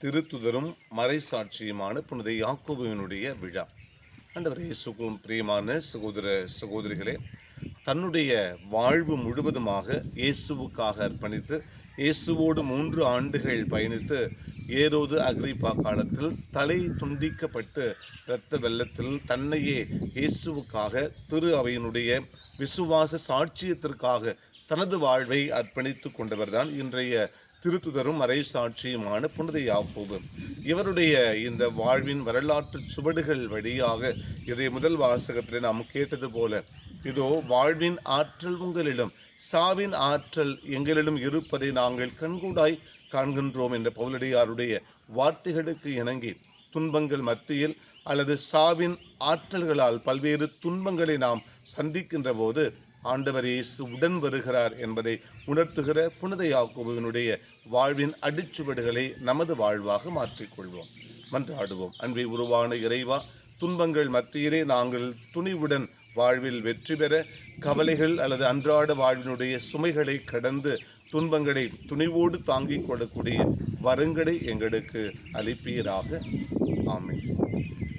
திருத்துதரும் மறைசாட்சியுமான புனித யாக்கோபுவினுடைய விழா. ஆண்டவர் இயேசுவுக்கும் பிரியமான சகோதர சகோதரிகளே, தன்னுடைய வாழ்வு முழுவதுமாக இயேசுவுக்காக அர்ப்பணித்து இயேசுவோடு 3 ஆண்டுகள் பயணித்து ஏரோது அகிரிப்பா காலத்தில் தலை துண்டிக்கப்பட்டு இரத்த வெள்ளத்தில் தன்னையே இயேசுவுக்காக திரு அவையினுடைய விசுவாச சாட்சியத்திற்காக தனது வாழ்வை அர்ப்பணித்து கொண்டவர்தான் இன்றைய திருத்துதரும் மறைசாட்சியுமான புனித யாக்கோபு. இவருடைய இந்த வாழ்வின் வரலாற்று சுவடுகள் வழியாக இதை முதல் வாசகத்தில் நாம் கேட்டது போல, இதோ வாழ்வின் ஆற்றல் உங்களிடம், சாவின் ஆற்றல் எங்களிடம் இருப்பதை நாங்கள் கண்கூடாய் காண்கின்றோம் என்ற பவுலடியாருடைய வார்த்தைகளுக்கு இணங்கி துன்பங்கள் மத்தியில் அல்லது சாவின் ஆற்றல்களால் பல்வேறு துன்பங்களை நாம் சந்திக்கின்ற போது ஆண்டவர் இயேசு உடன் வருகிறார் என்பதை உணர்த்துகிற புனித யாக்கோபுவினுடைய வாழ்வின் அடிச்சுவடுகளை நமது வாழ்வாக மாற்றிக்கொள்வோம். மன்றாடுவோம். அன்பை உருவான இறைவா, துன்பங்கள் மத்தியிலே நாங்கள் துணிவுடன் வாழ்வில் வெற்றி பெற கவலைகள் அல்லது அன்றாட வாழ்வினுடைய சுமைகளை கடந்து துன்பங்களை துணிவோடு தாங்கிக் கொள்ளக்கூடிய வரங்களை எங்களுக்கு அளிப்பீராக. ஆமென்.